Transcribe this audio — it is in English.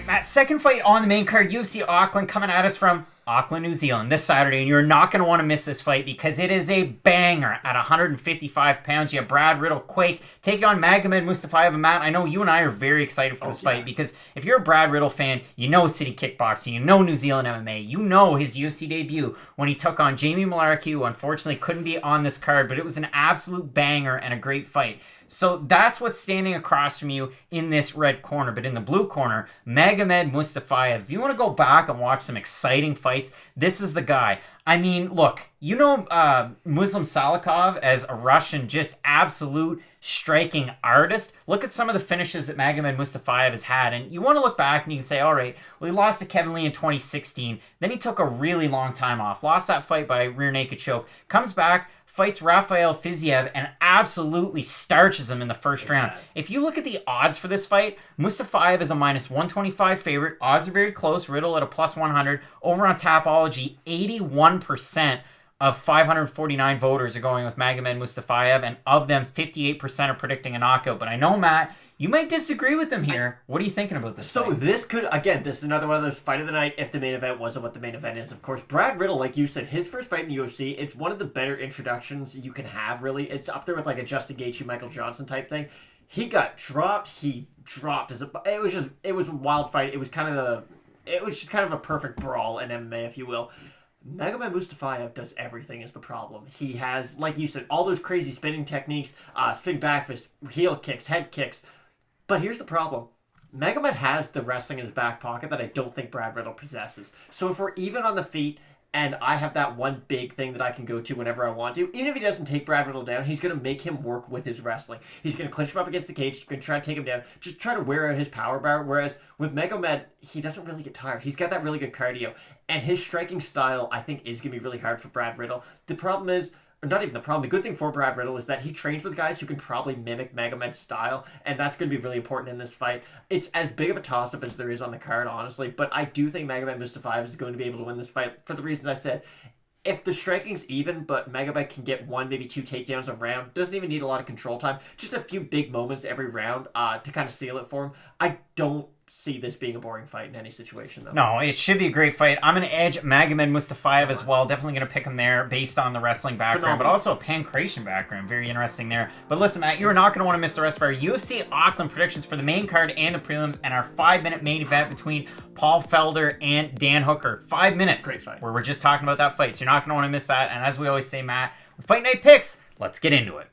Matt, second fight on the main card, UFC Auckland coming at us from Auckland, New Zealand this Saturday, and you're not going to want to miss this fight because it is a banger at 155 pounds. You have Brad Riddell, Quake, taking on Magomed Mustafaev. And Matt, I know you and I are very excited for this fight because if you're a Brad Riddell fan, you know City Kickboxing, you know New Zealand MMA, you know his UFC debut when he took on Jamie Mullarkey, who unfortunately couldn't be on this card, but it was an absolute banger and a great fight. So that's what's standing across from you in this red corner. But in the blue corner, Magomed Mustafaev. If you want to go back and watch some exciting fights, this is the guy. I mean, look, you know Muslim Salikov as a Russian, just absolute striking artist. Look at some of the finishes that Magomed Mustafaev has had. And you want to look back and you can say, all right, well, he lost to Kevin Lee in 2016. Then he took a really long time off. Lost that fight by rear naked choke. Comes back, fights Rafael Fiziev and absolutely starches him in the first round. If you look at the odds for this fight, Mustafaev is a minus 125 favorite. Odds are very close. Riddle at a plus 100. Over on Tapology, 81% of 549 voters are going with Magomed Mustafaev, and of them, 58% are predicting a knockout. But I know, Matt, you might disagree with them here. What are you thinking about this fight? This could, again, this is another one of those fight of the night if the main event wasn't what the main event is. Of course, Brad Riddell, like you said, his first fight in the UFC, it's one of the better introductions you can have, really. It's up there with like a Justin Gaethje, Michael Johnson type thing. He got dropped. It was a wild fight. It was just kind of a perfect brawl in MMA, if you will. Magomed Mustafaev does everything is the problem. He has, like you said, all those crazy spinning techniques, spinning back fist, heel kicks, head kicks. But here's the problem. Magomed has the wrestling in his back pocket that I don't think Brad Riddell possesses. So if we're even on the feet and I have that one big thing that I can go to whenever I want to, even if he doesn't take Brad Riddell down, he's going to make him work with his wrestling. He's going to clinch him up against the cage. He's going to try to take him down, just try to wear out his power bar. Whereas with Magomed, he doesn't really get tired. He's got that really good cardio. And his striking style, I think, is going to be really hard for Brad Riddell. The problem is, or not even the problem, the good thing for Brad Riddell is that he trains with guys who can probably mimic Magomed's style, and that's going to be really important in this fight. It's as big of a toss-up as there is on the card, honestly, but I do think Magomed Mustafaev is going to be able to win this fight for the reasons I said. If the striking's even, but Magomed can get one, maybe two takedowns a round, doesn't even need a lot of control time, just a few big moments every round to kind of seal it for him, I don't see this being a boring fight in any situation, though. No, it should be a great fight. I'm going to edge Magomed Mustafaev as well. Definitely going to pick him there based on the wrestling background, but also a pancration background. Very interesting there. But listen, Matt, you are not going to want to miss the rest of our UFC Auckland predictions for the main card and the prelims and our 5-minute main event between Paul Felder and Dan Hooker. 5 minutes. Great fight. Where we're just talking about that fight. So you're not going to want to miss that. And as we always say, Matt, with Fight Night Picks, let's get into it.